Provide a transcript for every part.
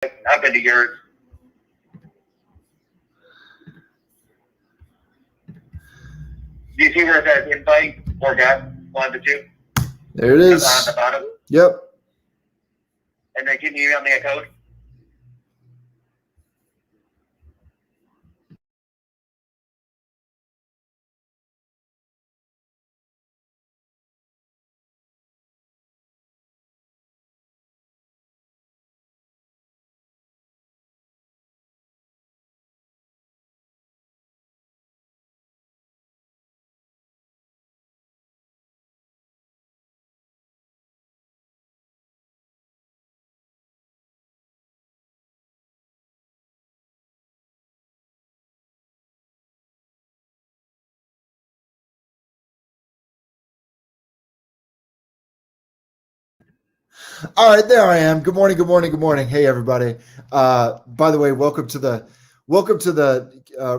I've been to yours. Do you see where it says invite or guest 1 to 2? There it is. On the bottom. Yep. And then can you email me a code? All right, there I am. Good morning, good morning, good morning. Hey, everybody. By the way, welcome to the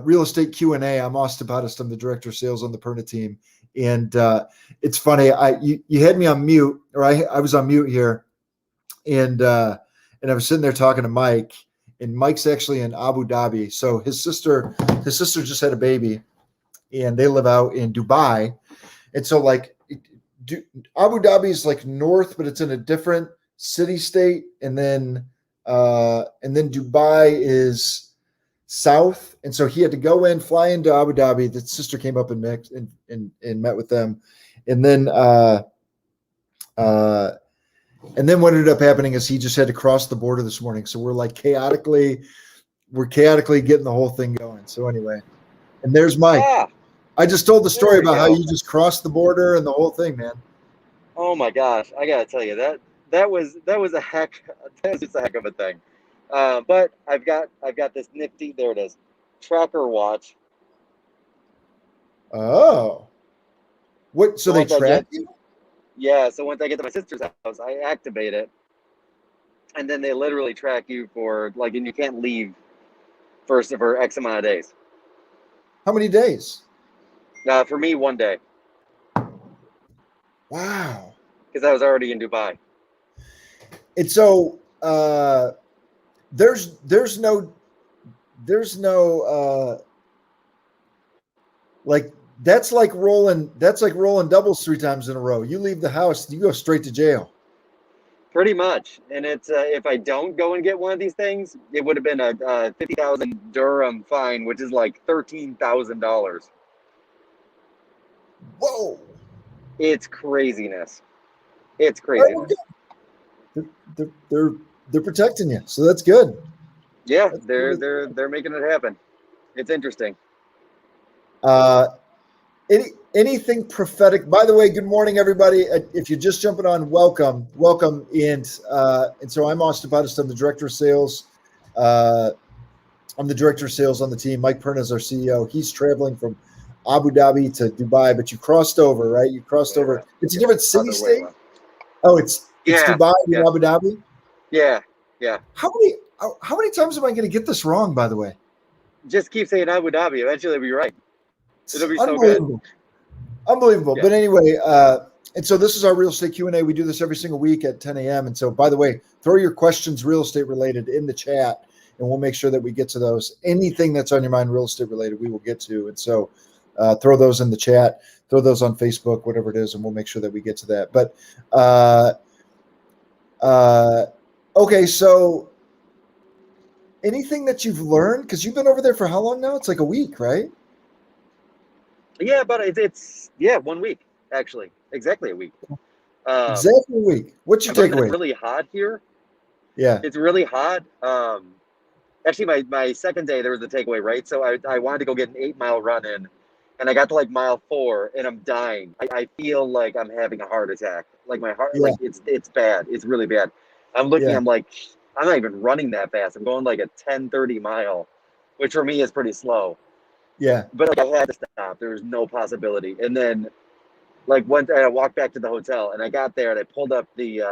real estate Q&A. I'm Austin Pothast. I'm the director of sales on the Perna team, and it's funny. You had me on mute, or I was on mute here, and I was sitting there talking to Mike, and Mike's actually in Abu Dhabi. So his sister just had a baby, and they live out in Dubai, and so like. Abu Dhabi is like north, but it's in a different city state, and then Dubai is south, and so he had to fly into Abu Dhabi. The sister came up and met with them, and then what ended up happening is he just had to cross the border this morning. So we're chaotically getting the whole thing going. So anyway, and there's Mike. I just told the story about how you just crossed the border and the whole thing, man. Oh my gosh, I gotta tell you that was a heck of a thing. But I've got this nifty, there it is, tracker watch. Oh, what? So they track you? Yeah. So once I get to my sister's house, I activate it, and then they literally track you for and you can't leave for X amount of days. How many days? For me, 1 day. Wow. Because I was already in Dubai. And so there's no that's like rolling doubles 3 times in a row. You leave the house, you go straight to jail. Pretty much. And it's if I don't go and get one of these things, it would have been a 50,000 dirham fine, which is like $13,000. Whoa. It's craziness. It's craziness. They're protecting you, so that's good. Yeah, they're making it happen. It's interesting. Anything prophetic? By the way, good morning, everybody. If you're just jumping on, welcome. And so I'm Austin Pothast. I'm the director of sales. I'm the director of sales on the team. Mike Perna is our CEO. He's traveling from Abu Dhabi to Dubai, but you crossed over, right? You crossed over. It's a different city state. Oh, it's Dubai and Abu Dhabi. Yeah. How many times am I going to get this wrong? By the way, just keep saying Abu Dhabi. Eventually, it'll be right. It'll be so good. Unbelievable. Yeah. But anyway, and so this is our real estate Q&A. We do this every single week at 10 a.m. And so, by the way, throw your questions real estate related in the chat, and we'll make sure that we get to those. Anything that's on your mind real estate related, we will get to. And so throw those in the chat, throw those on Facebook, whatever it is, and we'll make sure that we get to that. But okay, so anything that you've learned, because you've been over there for how long now? It's like a week, right? Yeah, but it's 1 week, actually. Exactly a week. Exactly a week. What's your takeaway? It's really hot here. Yeah. It's really hot. Actually, my second day, there was a takeaway, right? So I wanted to go get an 8-mile run in, and I got to mile 4, and I'm dying. I feel like I'm having a heart attack. Like my heart, it's bad. It's really bad. I'm looking, I'm like, I'm not even running that fast. I'm going a 10-30 mile, which for me is pretty slow. Yeah. But I had to stop. There was no possibility. And then one day I walked back to the hotel, and I got there and I pulled up the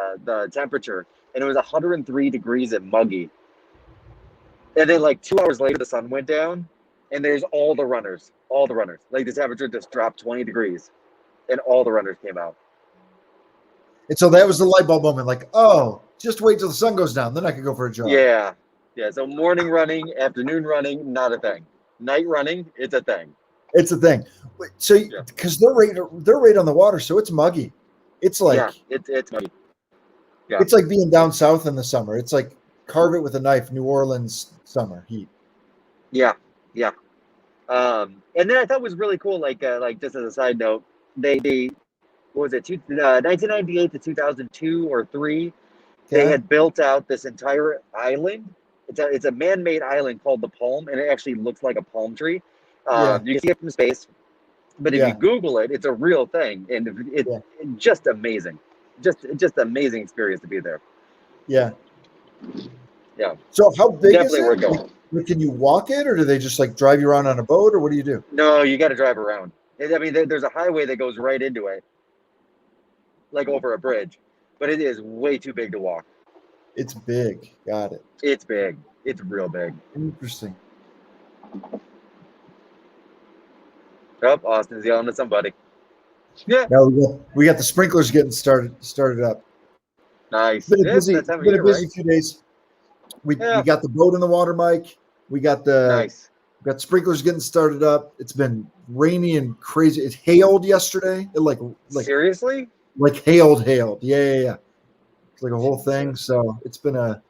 temperature, and it was 103 degrees and muggy. And then 2 hours later the sun went down, and there's all the runners. The temperature just dropped 20 degrees, and all the runners came out. And so that was the light bulb moment, oh, Just wait till the sun goes down. Then I can go for a jog. Yeah. Yeah. So morning running, afternoon running, not a thing. Night running, it's a thing. It's a thing. So because they're right on the water, so it's muggy. It's like it's muggy. Yeah. It's like being down south in the summer. It's like carve it with a knife, New Orleans summer heat. Yeah. Yeah. And then I thought it was really cool, like just as a side note, they what was it, 1998 to 2002 or 3, they had built out this entire island. It's a man-made island called the Palm, and it actually looks like a palm tree. You can see it from space, but if you Google it, it's a real thing, and it's just amazing. Just amazing experience to be there. Yeah. Yeah. So how big Definitely is it? worth going. Can you walk it, or do they just like drive you around on a boat, or what do you do? No, you got to drive around. I mean, there's a highway that goes right into it, like over a bridge, but it is way too big to walk. It's big. Got it. It's big. It's real big. Interesting. Oh, Austin's yelling at somebody. Yeah. Now we got the sprinklers getting started up. Nice. Been a busy, right? few days. We got the boat in the water, Mike. We got got sprinklers getting started up. It's been rainy and crazy. It hailed yesterday. It like seriously? Like hailed. Yeah. It's like a whole thing. So it's been an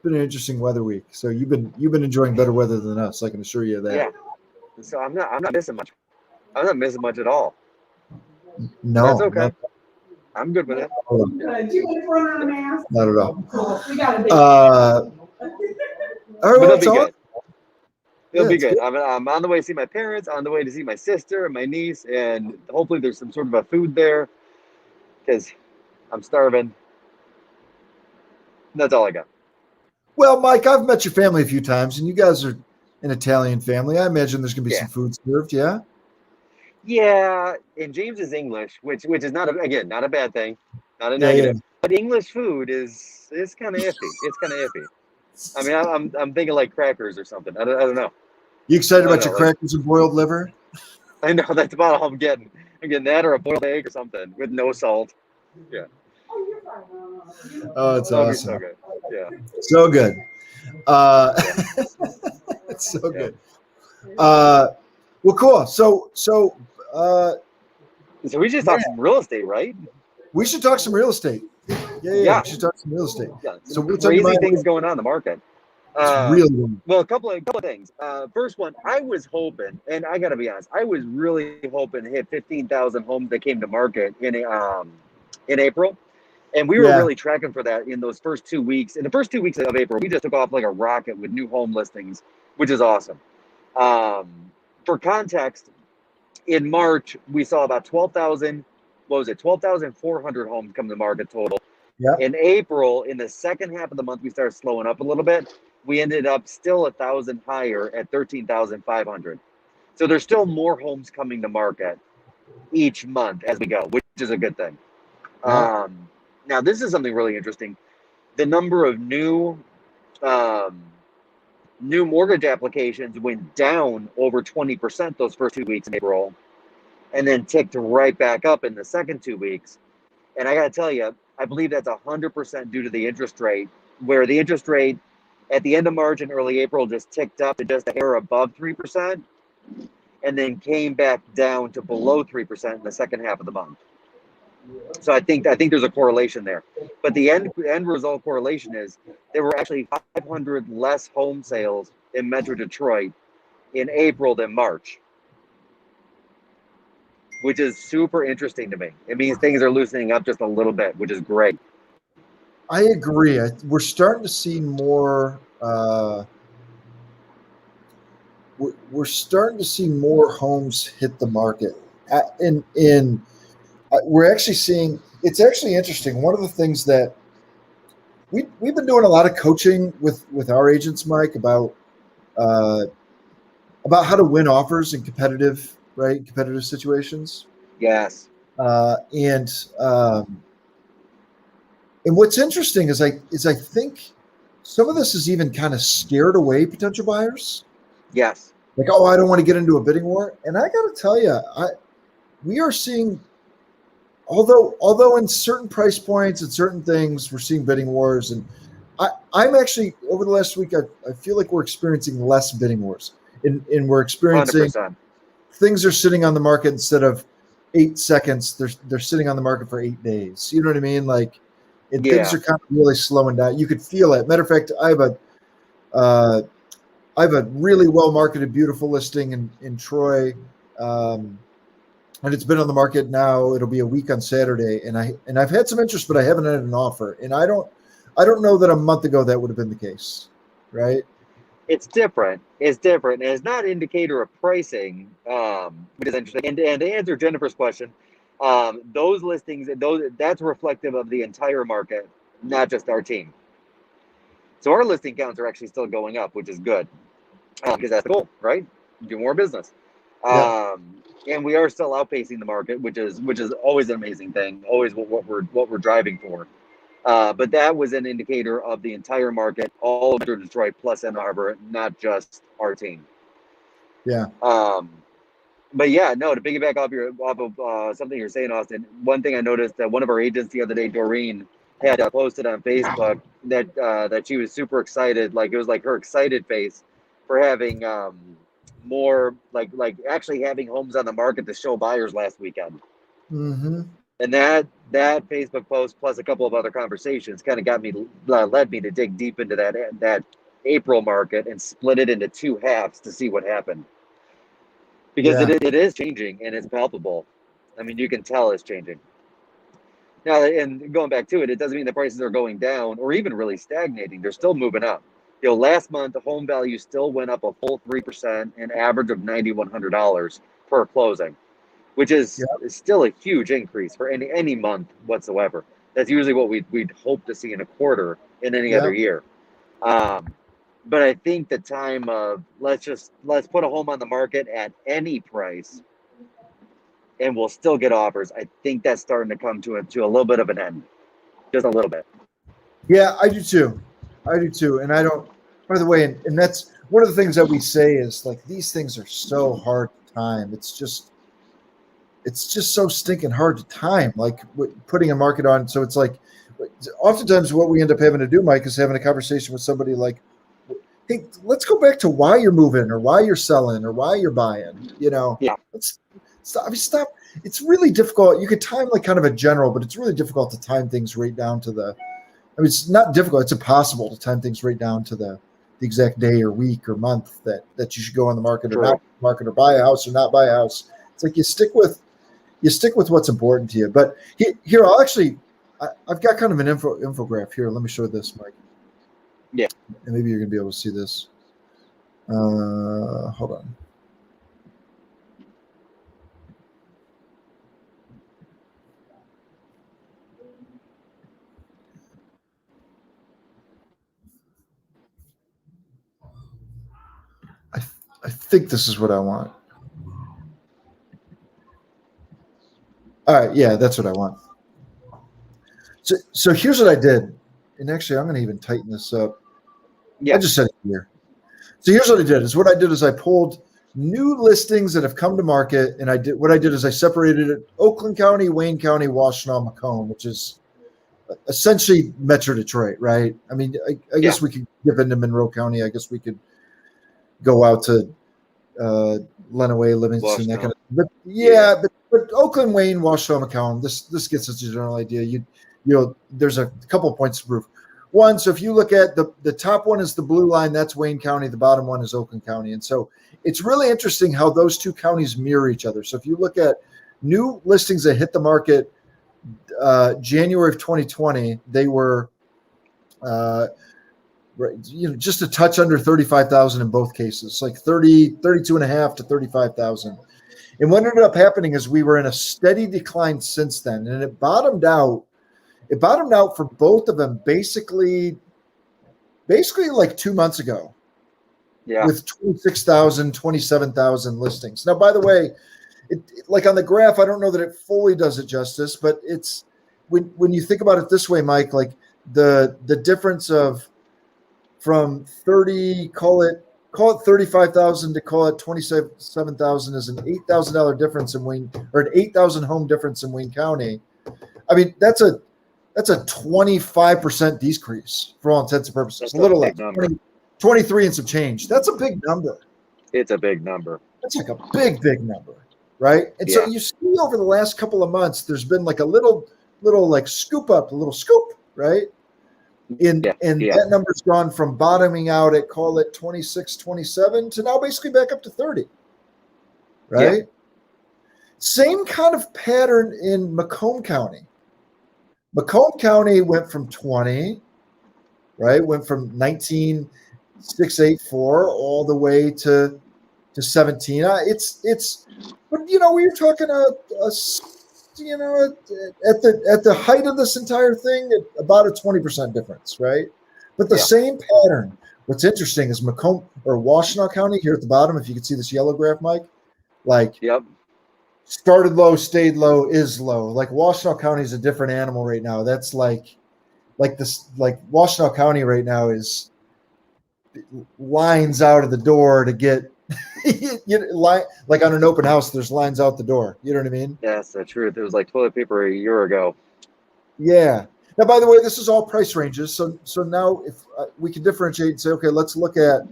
interesting weather week. So you've been enjoying better weather than us. I can assure you of that. Yeah. So I'm not missing much. I'm not missing much at all. No, that's okay. No. I'm good with it. Not at all. All right, but it'll be good. It'll be good. Good. I'm on the way to see my parents, on the way to see my sister and my niece, and hopefully there's some sort of a food there because I'm starving. That's all I got. Well, Mike, I've met your family a few times, and you guys are an Italian family. I imagine there's going to be some food served, yeah? Yeah, and James is English, which is not a bad thing, not a negative. Yeah. But English food is kind of iffy. It's kind of iffy. I mean, I'm thinking like crackers or something. I don't know. You excited about your crackers and boiled liver? I know, that's about all I'm getting. I'm getting that or a boiled egg or something with no salt. Yeah. Oh, it's awesome. So good. Yeah. So good. It's so good. Well, cool. So we should talk some real estate, right? We should talk some real estate. Yeah. We should talk some real estate. Yeah. So what's crazy things going on in the market. Really well, a couple of things. First one, I was hoping, and I got to be honest, I was really hoping to hit 15,000 homes that came to market in April. And we were really tracking for that in those first 2 weeks. In the first 2 weeks of April, we just took off like a rocket with new home listings, which is awesome. For context, in March, we saw about 12,400 homes come to market total. Yeah. In April, in the second half of the month, we started slowing up a little bit. We ended up still 1,000 higher at 13,500. So there's still more homes coming to market each month as we go, which is a good thing. Yeah. Now, this is something really interesting. The number of new mortgage applications went down over 20% those first 2 weeks in April, and then ticked right back up in the second 2 weeks. And I got to tell you, I believe that's 100% due to the interest rate, where the interest rate at the end of March and early April just ticked up to just a hair above 3%, and then came back down to below 3% in the second half of the month. So I think there's a correlation there. But the end result correlation is there were actually 500 less home sales in Metro Detroit in April than March, which is super interesting to me. It means things are loosening up just a little bit, which is great. I agree. We're starting to see more. We're starting to see more homes hit the market. We're actually seeing. It's actually interesting. One of the things that we've been doing a lot of coaching with our agents, Mike, about how to win offers in competitive situations. Yes. And what's interesting is I think some of this is even kind of scared away potential buyers. Yes. Like, oh, I don't want to get into a bidding war. And I got to tell you, we are seeing although in certain price points and certain things, we're seeing bidding wars. And I'm actually, over the last week, I feel like we're experiencing less bidding wars. And we're experiencing 100%. things are sitting on the market instead of 8 seconds. They're sitting on the market for 8 days. You know what I mean? Like, things are kind of really slowing down. You could feel it. Matter of fact, I have a really well marketed, beautiful listing in Troy, and it's been on the market now. It'll be a week on Saturday, and I've had some interest, but I haven't had an offer. And I don't know that a month ago that would have been the case, right? It's different. It's different. And it's not an indicator of pricing, which is interesting. And to answer Jennifer's question, those listings, that's reflective of the entire market, not just our team. So our listing counts are actually still going up, which is good, because that's the goal, right? Do more business. Yeah. And we are still outpacing the market, which is always an amazing thing, always what we're driving for. But that was an indicator of the entire market, all of Detroit plus Ann Arbor, not just our team. Yeah. But yeah, no, to piggyback off of something you're saying, Austin, one thing I noticed that one of our agents the other day, Doreen, had posted on Facebook that she was super excited, like it was like her excited face for having more like actually having homes on the market to show buyers last weekend. Mm-hmm. And that Facebook post plus a couple of other conversations kind of led me to dig deep into that April market and split it into two halves to see what happened. Because it is changing and it's palpable. I mean, you can tell it's changing. Now, and going back to it, it doesn't mean the prices are going down or even really stagnating. They're still moving up. Last month, the home value still went up a full 3%, an average of $9,100 per closing, which is still a huge increase for any month whatsoever. That's usually what we'd hope to see in a quarter in any other year. But I think the time of let's put a home on the market at any price and we'll still get offers. I think that's starting to come to a little bit of an end, just a little bit. Yeah, I do too. And I don't, by the way, and that's one of the things that we say is like, these things are so hard to time. It's just so stinking hard to time, like putting a market on. So it's like, oftentimes what we end up having to do, Mike, is having a conversation with somebody like, hey, let's go back to why you're moving or why you're selling or why you're buying, let's stop. It's really difficult. You could time like kind of a general, but it's really difficult to time things right down to it's not difficult. It's impossible to time things right down to the exact day or week or month that you should go on the market or not market or buy a house or not buy a house. It's like you stick with what's important to you. But here, I've got kind of an infograph here. Let me show this, Mike. Yeah. And maybe you're going to be able to see this. Hold on. I think this is what I want. All right. Yeah, that's what I want. So here's what I did. And actually, I'm going to even tighten this up. Yeah. I just said it here. So here's what I did. What I did is I pulled new listings that have come to market, and I separated it: Oakland County, Wayne County, Washtenaw, Macomb, which is essentially Metro Detroit, right? I mean, I guess we could dip into Monroe County. I guess we could go out to Lenawee, Livingston, that kind of. But Oakland, Wayne, Washtenaw, Macomb. This gets us a general idea. There's a couple of points to prove. One, so if you look at the top one is the blue line, that's Wayne County. The bottom one is Oakland County. And so it's really interesting how those two counties mirror each other. So if you look at new listings that hit the market January of 2020, they were just a touch under 35,000 in both cases, like 32 and a half to 35,000. And what ended up happening is we were in a steady decline since then. And it bottomed out for both of them basically like 2 months ago. Yeah. With 26,000, 27,000 listings. Now, by the way, like on the graph, I don't know that it fully does it justice, but it's when you think about it this way, Mike, like the difference of from 30, call it 35,000 to call it 27,000 is an $8,000 difference in Wayne, or an 8,000 home difference in Wayne County. I mean, that's a 25% decrease for all intents and purposes. That's A little a less, big number. 23 and some change. That's a big number. It's a big number. That's like a big number, right? And so Yeah. you see over the last couple of months, there's been like a little like scoop, right? And that number's gone from bottoming out at, call it 26, 27 to now basically back up to 30, right? Yeah. Same kind of pattern in Macomb County. Macomb County went from 20, right? Went from 19,684 all the way to 17. It's but you know, we were talking you know, at the height of this entire thing, about a 20% difference, right? But the same pattern. What's interesting is Macomb or Washtenaw County here at the bottom, if you can see this yellow graph, Mike, like started low, stayed low, is low. Like Washtenaw County is a different animal right now. That's like Washtenaw County right now is lines out of the door to get like on an open house, there's lines out the door. You know what I mean? That's the truth. It was like toilet paper a year ago. Yeah. Now, by the way, this is all price ranges. So now if we can differentiate and say, okay, let's look at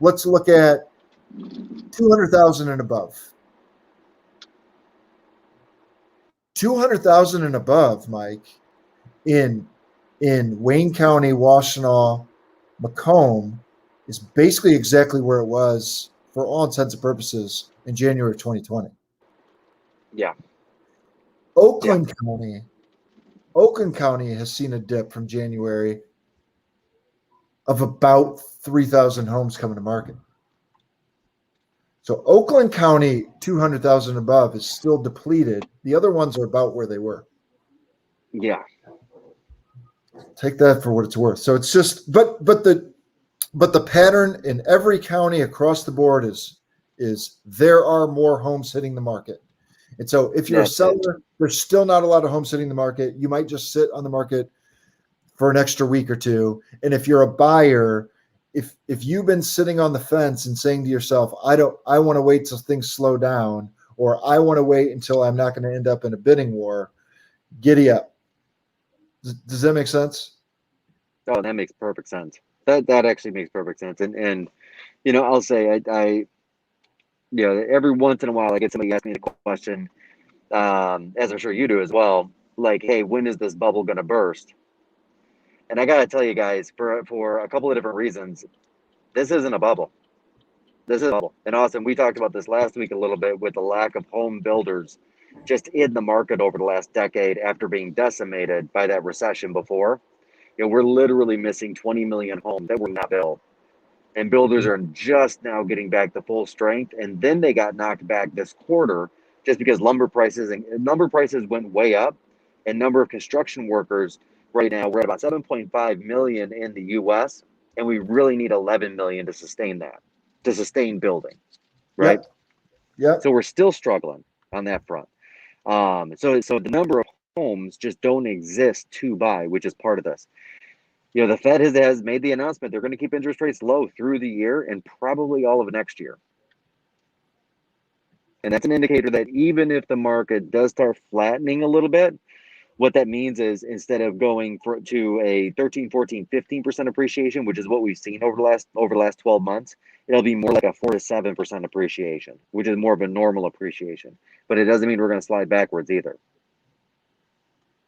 200,000 and above. 200,000 and above, Mike, in Wayne County, Washtenaw, Macomb is basically exactly where it was for all intents and purposes in January of 2020. Yeah. Oakland County has seen a dip from January of about 3,000 homes coming to market. So Oakland County, 200,000 above is still depleted. The other ones are about where they were. Yeah. Take that for what it's worth. So it's just, but the pattern in every county across the board is there are more homes hitting the market. And so if you're a seller, there's still not a lot of homes hitting the market. You might just sit on the market for an extra week or two. And if you're a buyer, if you've been sitting on the fence and saying to yourself, I want to wait till things slow down, or I want to wait until I'm not going to end up in a bidding war, giddy up. Does that make sense? Oh, that makes perfect sense. That actually makes perfect sense. And you know, I'll say I you know, every once in a while I get somebody ask me the question, as I'm sure you do as well, like, hey, when is this bubble gonna burst? And I gotta tell you guys, for a couple of different reasons, this isn't a bubble. This is a bubble. And Austin, we talked about this last week a little bit with the lack of home builders just in the market over the last decade after being decimated by that recession before. You know, we're literally missing 20 million homes that were not built. And builders are just now getting back to full strength. And then they got knocked back this quarter just because lumber prices went way up, and number of construction workers right now, we're at about 7.5 million in the US, and we really need 11 million to sustain that, to sustain building, right? Yep. So we're still struggling on that front. So the number of homes just don't exist to buy, which is part of this. You know, the Fed has made the announcement they're going to keep interest rates low through the year and probably all of next year. And that's an indicator that even if the market does start flattening a little bit, what that means is instead of going to a 13, 14, 15% appreciation, which is what we've seen over the last 12 months, it'll be more like a 4 to 7% appreciation, which is more of a normal appreciation. But it doesn't mean we're going to slide backwards either.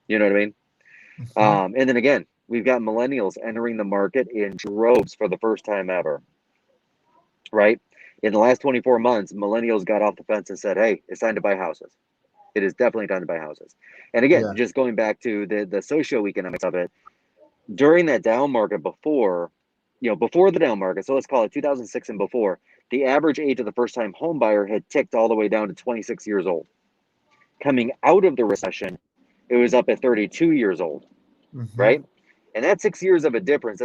You know what I mean? Mm-hmm. And then again, we've got millennials entering the market in droves for the first time ever, right? In the last 24 months, millennials got off the fence and said, hey, it's time to buy houses. It is definitely time to buy houses. And again, just going back to the socioeconomics of it, during that down market before the down market, so let's call it 2006 and before, the average age of the first-time home buyer had ticked all the way down to 26 years old. Coming out of the recession, it was up at 32 years old. Mm-hmm. Right? And that 6 years of a difference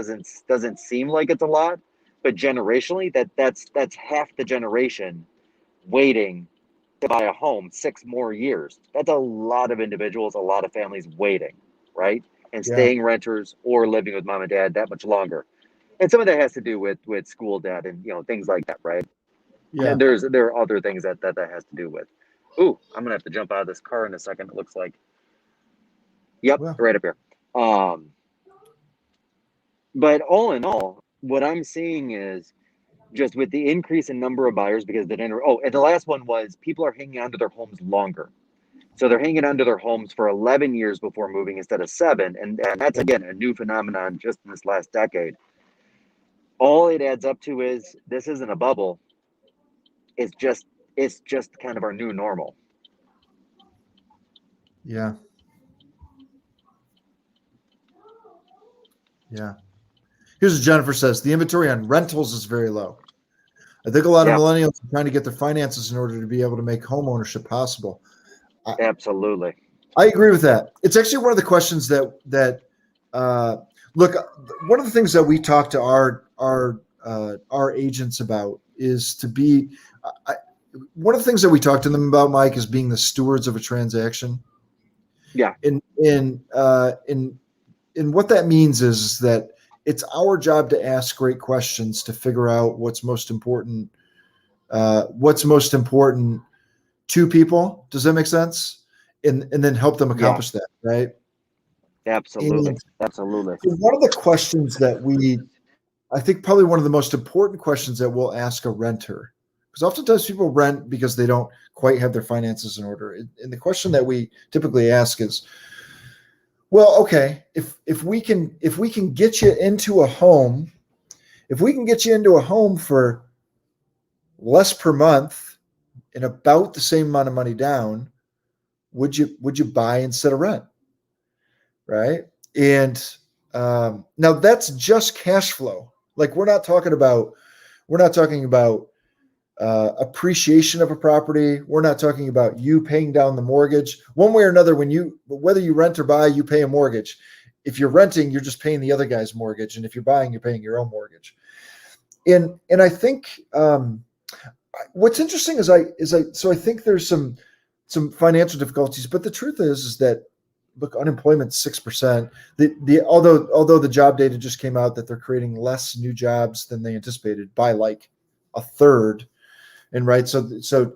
doesn't seem like it's a lot, but generationally, that's half the generation waiting to buy a home 6 more years. That's a lot of individuals, a lot of families waiting, right? And staying renters or living with mom and dad that much longer. And some of that has to do with school debt and things like that, right? Yeah. There are other things that has to do with. Ooh, I'm gonna have to jump out of this car in a second. It looks like. Yep, Well, right up here. But all in all, what I'm seeing is just with the increase in number of buyers because and the last one was people are hanging onto their homes longer. So they're hanging onto their homes for 11 years before moving instead of 7. And that's, again, a new phenomenon just in this last decade. All it adds up to is this isn't a bubble. It's just kind of our new normal. yeah. Yeah. Here's what Jennifer says. The inventory on rentals is very low. I think a lot of Yeah, millennials are trying to get their finances in order to be able to make home ownership possible. absolutely. I agree with that. It's actually one of the questions that look. One of the things that we talk to our agents about is to be. One of the things that we talk to them about, Mike, is being the stewards of a transaction. Yeah. In what that means is that it's our job to ask great questions to figure out what's most important to people. Does that make sense? And then help them accomplish that, right? Absolutely. And Absolutely. one of the questions I think probably one of the most important questions that we'll ask a renter, because oftentimes people rent because they don't quite have their finances in order. And the question that we typically ask is, well, okay, if we can get you into a home, if we can get you into a home for less per month and about the same amount of money down, would you buy instead of rent? Right. And now that's just cash flow. Like we're not talking about appreciation of a property. We're not talking about you paying down the mortgage. One way or another, whether you rent or buy, you pay a mortgage. If you're renting, you're just paying the other guy's mortgage, and if you're buying, you're paying your own mortgage. And I think what's interesting is I think there's some financial difficulties, but the truth is that look, unemployment's 6%. Although the job data just came out that they're creating less new jobs than they anticipated by like a third. And right, so the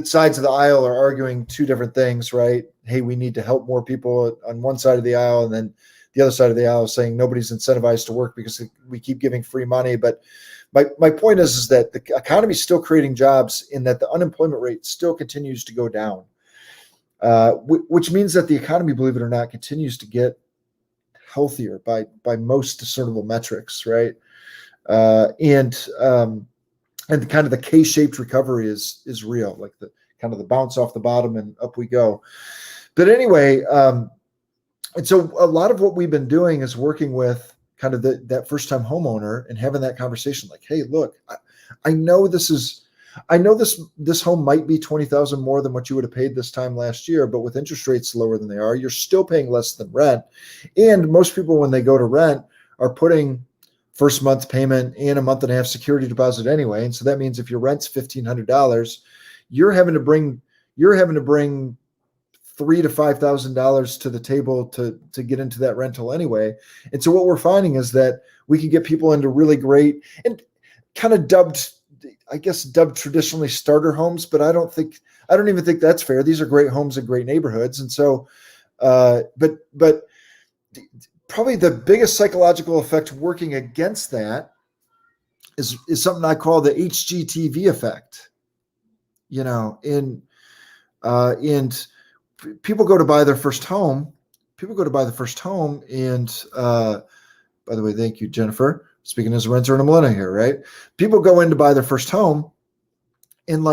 sides of the aisle are arguing two different things, right? Hey, we need to help more people on one side of the aisle, and then the other side of the aisle is saying nobody's incentivized to work because we keep giving free money. But my point is that the economy is still creating jobs, in that the unemployment rate still continues to go down, which means that the economy, believe it or not, continues to get healthier by most discernible metrics, right? And kind of the K-shaped recovery is real, like the kind of the bounce off the bottom and up we go. But anyway, and so a lot of what we've been doing is working with kind of that first time homeowner and having that conversation, like, hey, look, I know this home might be $20,000 more than what you would have paid this time last year, but with interest rates lower than they are, you're still paying less than rent. And most people, when they go to rent, are putting first month payment and a month and a half security deposit anyway. And so that means if your rent's $1,500, you're having to bring $3,000 to $5,000 to the table to get into that rental anyway. And so what we're finding is that we can get people into really great and kind of dubbed traditionally starter homes, but I don't even think that's fair. These are great homes in great neighborhoods. And so, but probably the biggest psychological effect working against that is something I call the HGTV effect. And people go to buy their first home. And by the way, thank you, Jennifer. Speaking as a renter and a millennial here, right? People go in to buy their first home, and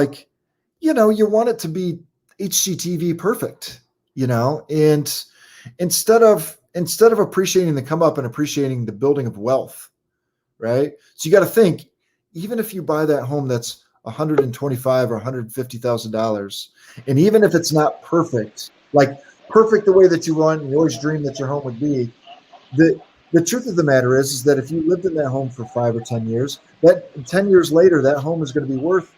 you want it to be HGTV perfect, and instead of appreciating the come up and appreciating the building of wealth, right? So you got to think, even if you buy that home that's $125,000 or $150,000, and even if it's not perfect, like perfect the way that you want, and you always dream that your home would be, the truth of the matter is that if you lived in that home for 5 or 10 years, that 10 years later, that home is going to be worth,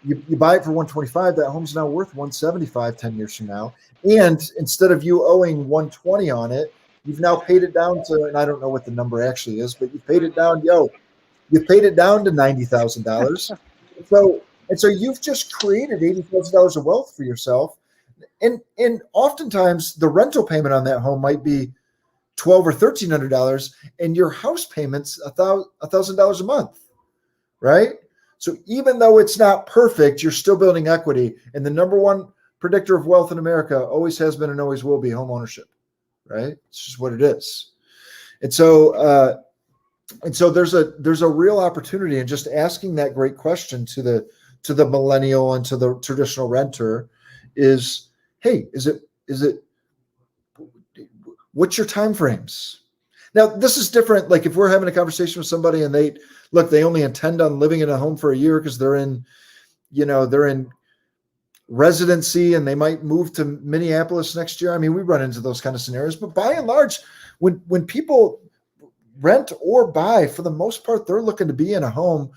you buy it for 125, that home's now worth 175 10 years from now. And instead of you owing 120 on it, you've now paid it down to, and I don't know what the number actually is, but you've paid it down, you paid it down to $90,000. So you've just created $80,000 of wealth for yourself. and oftentimes the rental payment on that home might be $1,200 or $1,300, and your house payment's $1,000 a month, right? So even though it's not perfect, you're still building equity. And the number one predictor of wealth in America always has been and always will be home ownership, right? It's just what it is. And so there's a real opportunity in just asking that great question to the millennial and to the traditional renter is, hey, is it what's your time frames? Now, this is different. Like if we're having a conversation with somebody and they only intend on living in a home for a year because they're in residency and they might move to Minneapolis next year. I mean, we run into those kind of scenarios, but by and large, when people rent or buy, for the most part, they're looking to be in a home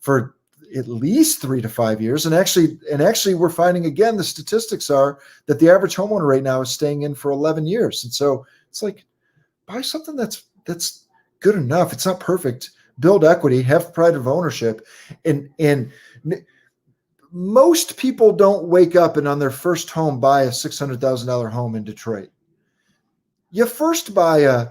for at least 3 to 5 years. And actually we're finding, again, the statistics are that the average homeowner right now is staying in for 11 years. And so it's like, buy something that's good enough. It's not perfect. Build equity, have pride of ownership. And most people don't wake up and on their first home buy a $600,000 home in Detroit. You first buy a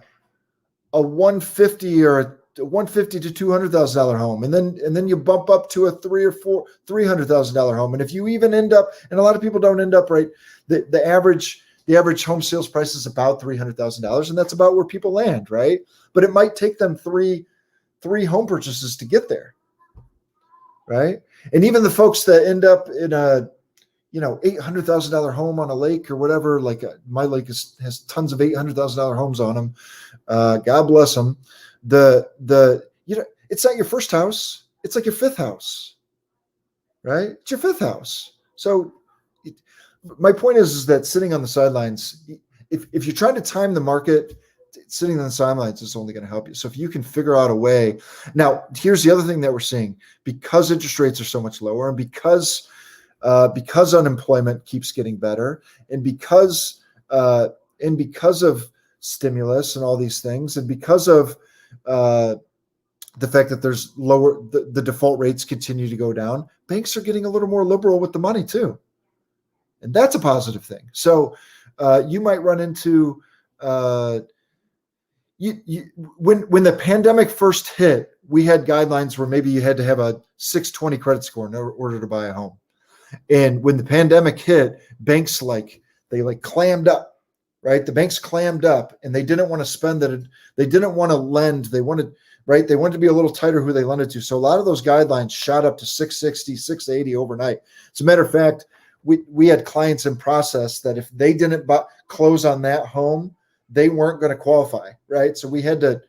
$150,000 or a $150,000 to $200,000 home, and then you bump up to a $300,000 home. And if you even end up, and a lot of people don't end up right, the average home sales price is about $300,000, and that's about where people land, right? But it might take them three home purchases to get there, right? And even the folks that end up in a $800,000 home on a lake or whatever, like my lake has tons of $800,000 homes on them. God bless them. It's not your first house. It's like your fifth house, right? It's your fifth house. So my point is that sitting on the sidelines, if you're trying to time the market, sitting on the sidelines is only going to help you. So if you can figure out a way. Now, here's the other thing that we're seeing, because interest rates are so much lower, and because unemployment keeps getting better, and because of stimulus and all these things, and because of the fact that there's the default rates continue to go down, banks are getting a little more liberal with the money too. And that's a positive thing. So you might run into when the pandemic first hit, we had guidelines where maybe you had to have a 620 credit score in order to buy a home. And when the pandemic hit, banks clammed up, right? The banks clammed up, and they didn't want to spend that. They didn't want to lend. They wanted to be a little tighter who they lended to. So a lot of those guidelines shot up to 660, 680 overnight. As a matter of fact, we had clients in process that if they didn't close on that home, they weren't going to qualify, right? So we had to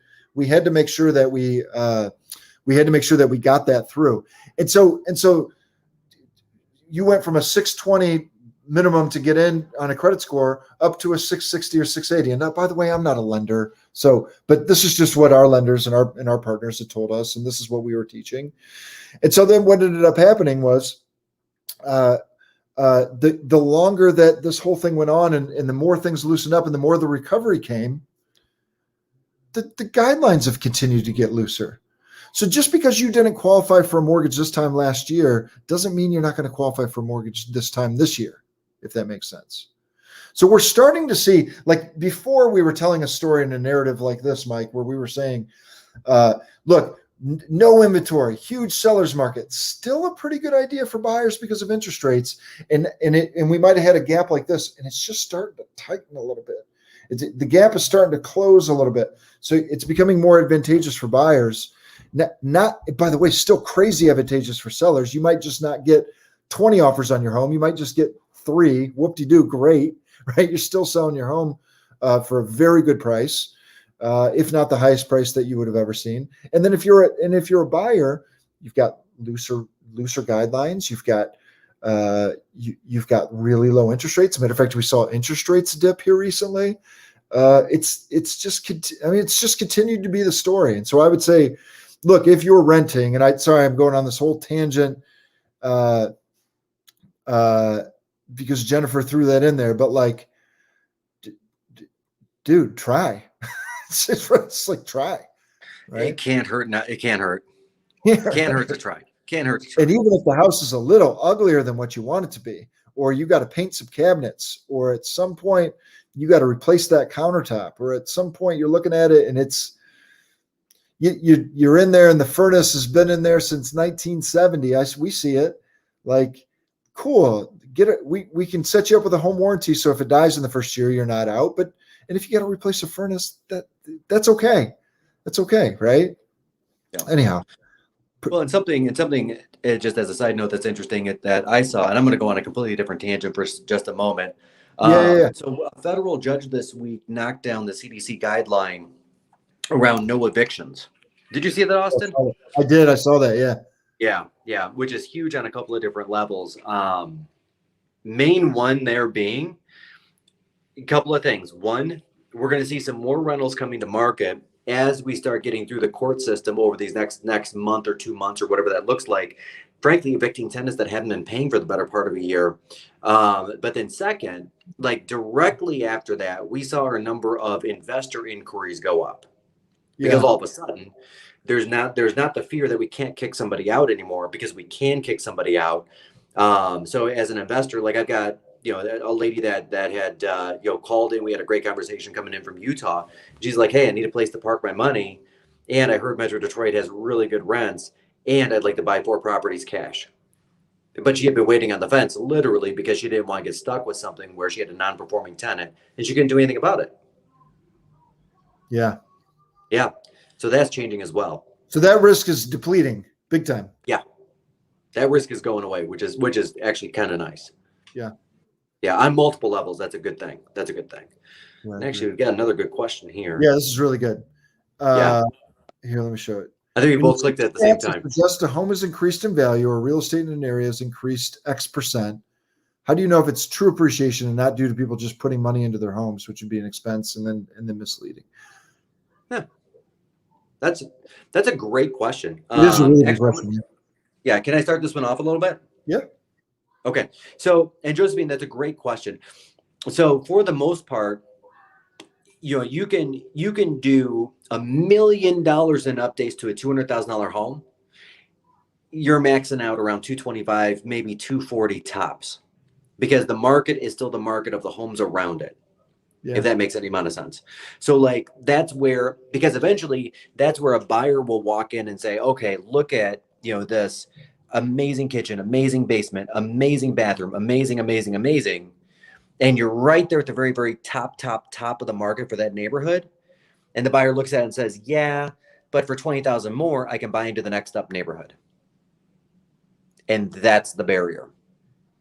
make sure that we got that through. And so you went from a 620 minimum to get in on a credit score up to a 660 or 680. And by the way, I'm not a lender. But this is just what our lenders and our partners had told us. And this is what we were teaching. And so then what ended up happening was, the longer that this whole thing went on and the more things loosened up and the more the recovery came, the guidelines have continued to get looser. So just because you didn't qualify for a mortgage this time last year doesn't mean you're not going to qualify for a mortgage this time this year, if that makes sense. So we're starting to see, like before we were telling a story in a narrative like this, Mike, where we were saying, look, no inventory, huge seller's market, still a pretty good idea for buyers because of interest rates. And we might have had a gap like this, and it's just starting to tighten a little bit. The gap is starting to close a little bit. So it's becoming more advantageous for buyers. Not, by the way, still crazy advantageous for sellers. You might just not get 20 offers on your home. You might just get 3. Whoop-de-doo, great, right? You're still selling your home for a very good price, if not the highest price that you would have ever seen. And then if you're a buyer, you've got looser guidelines. You've got really low interest rates. As a matter of fact, we saw interest rates dip here recently. It's just continued to be the story. And so I would say, look, if you're renting, and I'm going on this whole tangent because Jennifer threw that in there, but like, dude, try. It's like try. Right? It can't hurt. It can't hurt. Yeah, Can't hurt to try. Can't hurt to try. And even if the house is a little uglier than what you want it to be, or you got to paint some cabinets, or at some point you got to replace that countertop, or at some point you're looking at it and it's you're in there and the furnace has been in there since 1970. We see it. Like, cool, get it. We can set you up with a home warranty, so if it dies in the first year, you're not out. And if you got to replace a furnace, that's okay. That's okay, right? Yeah. Anyhow. Well, and something just as a side note that's interesting that I saw, and I'm going to go on a completely different tangent for just a moment. Yeah. So a federal judge this week knocked down the CDC guideline around no evictions. Did you see that, Austin? I did. I saw that. Yeah. Yeah, which is huge on a couple of different levels. Main one there being a couple of things. One, we're going to see some more rentals coming to market as we start getting through the court system over these next month or 2 months or whatever that looks like. Frankly, evicting tenants that haven't been paying for the better part of a year. But then second, like directly after that, we saw our number of investor inquiries go up because all of a sudden there's not the fear that we can't kick somebody out anymore, because we can kick somebody out. So as an investor, like I've got, a lady that had, called in. We had a great conversation coming in from Utah. She's like, hey, I need a place to park my money. And I heard Metro Detroit has really good rents, and I'd like to buy 4 properties cash. But she had been waiting on the fence literally because she didn't want to get stuck with something where she had a non-performing tenant and she couldn't do anything about it. Yeah. So that's changing as well. So that risk is depleting big time. Yeah. That risk is going away, which is actually kind of nice. Yeah, on multiple levels. That's a good thing. Right, And actually, we've got another good question here. Yeah, this is really good. Here, let me show it. I think we both clicked it at the same time. Just a home has increased in value, or real estate in an area has increased X%. How do you know if it's true appreciation and not due to people just putting money into their homes, which would be an expense and then misleading? Yeah, that's a great question. It is a really good question. Yeah, can I start this one off a little bit? Yeah. Okay. So, and Josephine, that's a great question. So, for the most part, you can do $1 million in updates to a $200,000 home. You're maxing out around 225, maybe 240 tops, because the market is still the market of the homes around it. Yeah. If that makes any amount of sense. So like that's where, because eventually that's where a buyer will walk in and say, okay, look at, this amazing kitchen, amazing basement, amazing bathroom, amazing. And you're right there at the very, very top of the market for that neighborhood. And the buyer looks at it and says, yeah, but for 20,000 more, I can buy into the next up neighborhood. And that's the barrier.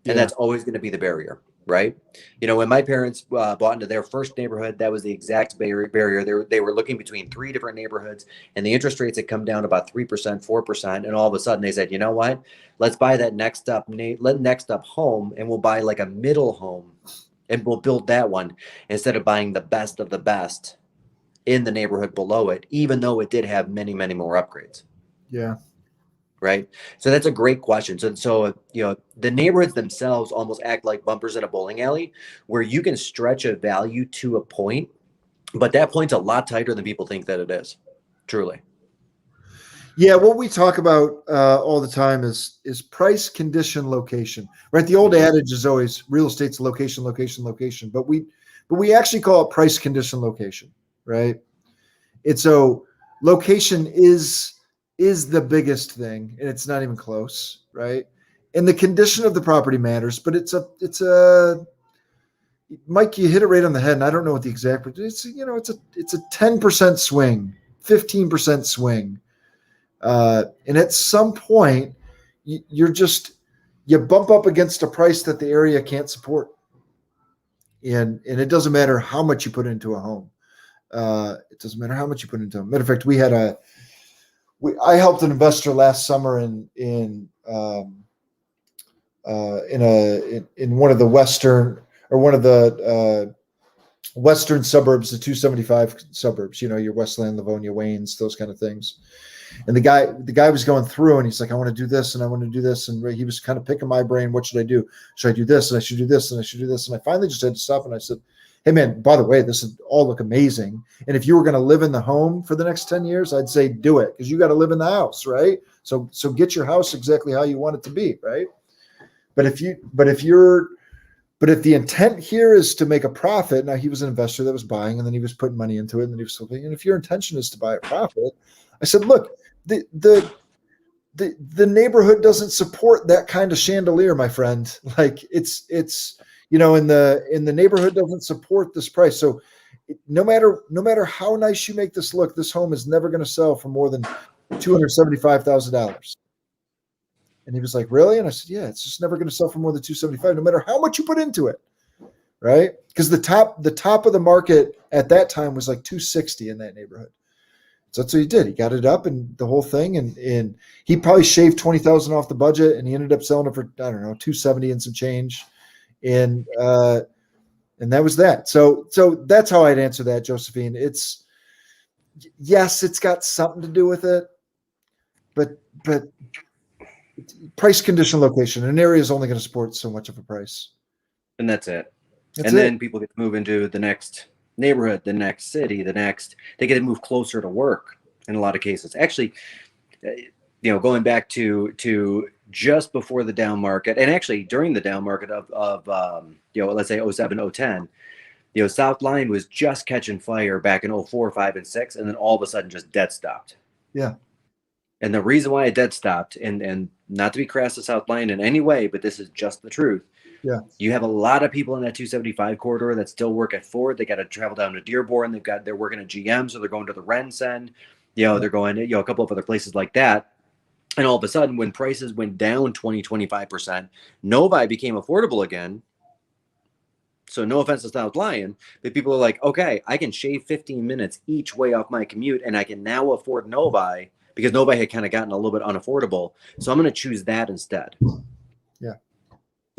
And that's always going to be the barrier, right? When my parents bought into their first neighborhood, that was the exact barrier. They were looking between 3 different neighborhoods, and the interest rates had come down about 3%, 4%. And all of a sudden they said, you know what, let's buy that next up home, and we'll buy like a middle home, and we'll build that one instead of buying the best of the best in the neighborhood below it, even though it did have many, many more upgrades. Yeah. Right. So that's a great question. So the neighborhoods themselves almost act like bumpers in a bowling alley, where you can stretch a value to a point, but that point's a lot tighter than people think that it is. Truly. Yeah. What we talk about all the time is price, condition, location, right? The old adage is always real estate's location, but we actually call it price, condition, location, right? It's so location is the biggest thing, and it's not even close, right? And the condition of the property matters, but it's a Mike, you hit it right on the head, and I don't know what the exact, but it's a 10% swing, 15% swing. And at some point you bump up against a price that the area can't support. And it doesn't matter how much you put into a home. It doesn't matter how much you put into a home. Matter of fact, I helped an investor last summer in one of the western suburbs, the 275 suburbs, your Westland, Livonia, Waynes, those kind of things. And the guy was going through, and he's like, I want to do this and I want to do this. And he was kind of picking my brain. What should I do? Should I do this? And I should do this, and I should do this. And I finally just had to stop, and I said, hey man, by the way, this would all look amazing. And if you were going to live in the home for the next 10 years, I'd say do it, because you got to live in the house, right? So get your house exactly how you want it to be, right? But if you're But if the intent here is to make a profit, now he was an investor that was buying, and then he was putting money into it, and then he was flipping. And if your intention is to buy a profit, I said, look, the neighborhood doesn't support that kind of chandelier, my friend. Like it's in the neighborhood doesn't support this price. So no matter how nice you make this look, this home is never going to sell for more than $275,000. And he was like, really? And I said, yeah, it's just never going to sell for more than 275, no matter how much you put into it. Right. Because the top of the market at that time was like 260 in that neighborhood. So that's what he did. He got it up and the whole thing. And he probably shaved 20,000 off the budget, and he ended up selling it for, I don't know, 270 and some change. And that was that. So that's how I'd answer that, Josephine. Yes, it's got something to do with it, but price, condition, location. An area is only going to support so much of a price. And that's it. Then people get to move into the next neighborhood, the next city, they get to move closer to work in a lot of cases. Actually, going back to just before the down market, and actually during the down market of let's say 07, 010, South Line was just catching fire back in 04, 5, and 6, and then all of a sudden just dead stopped. Yeah. And the reason why it dead stopped, and not to be crass to South Line in any way, but this is just the truth. Yeah. You have a lot of people in that 275 corridor that still work at Ford. They got to travel down to Dearborn. They're working at GM, so they're going to the Rensen. They're going to, a couple of other places like that. And all of a sudden, when prices went down 20, 25%, Novi became affordable again. So no offense to South Lyon, but people are like, okay, I can shave 15 minutes each way off my commute, and I can now afford Novi because Novi had kind of gotten a little bit unaffordable. So I'm going to choose that instead. Yeah.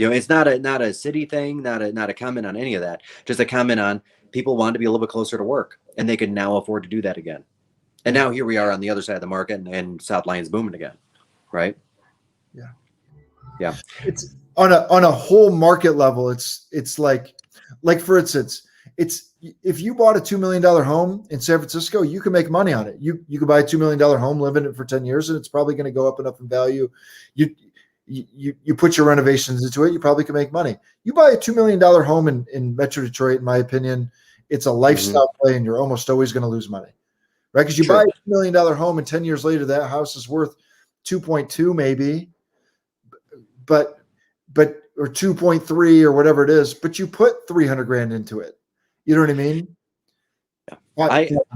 It's not a city thing, not a comment on any of that. Just a comment on people want to be a little bit closer to work, and they can now afford to do that again. And now here we are on the other side of the market, and South Lyon's booming again, right? Yeah. Yeah. It's on a whole market level. It's like for instance, it's if you bought a $2 million home in San Francisco, you can make money on it. You can buy a $2 million home, live in it for 10 years, and it's probably going to go up enough in value. You put your renovations into it, you probably can make money. You buy a $2 million home in Metro Detroit, in my opinion, it's a lifestyle play, and you're almost always going to lose money, right? Because you buy a $2 million home, and 10 years later, that house is worth 2.2 maybe, but or 2.3 or whatever it is, but you put 300 grand into it. You know what I mean?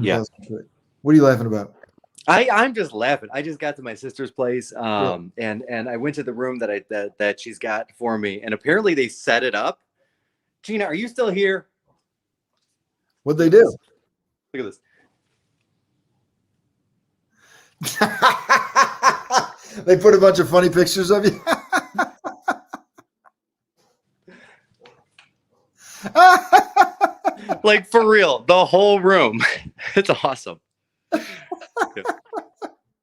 Yeah. What are you laughing about? I'm just laughing. I just got to my sister's place, and I went to the room that she's got for me, and apparently they set it up. Gina, are you still here? What'd they do? Look at this. They put a bunch of funny pictures of you. Like for real, the whole room. It's awesome.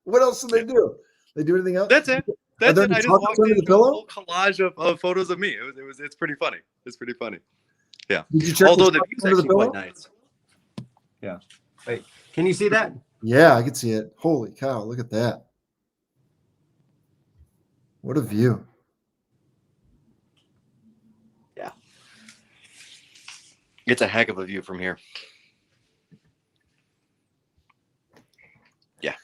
What else did they do? They do anything else? That's it. That's it. I just walked under into the pillow? a whole collage of photos of me. It's pretty funny. It's pretty funny. Yeah. Did you check Although the view's under the actually pillow? quite nice. Yeah. Wait, can you see that? Yeah, I can see it. Holy cow, look at that. What a view. Yeah. It's a heck of a view from here. Yeah.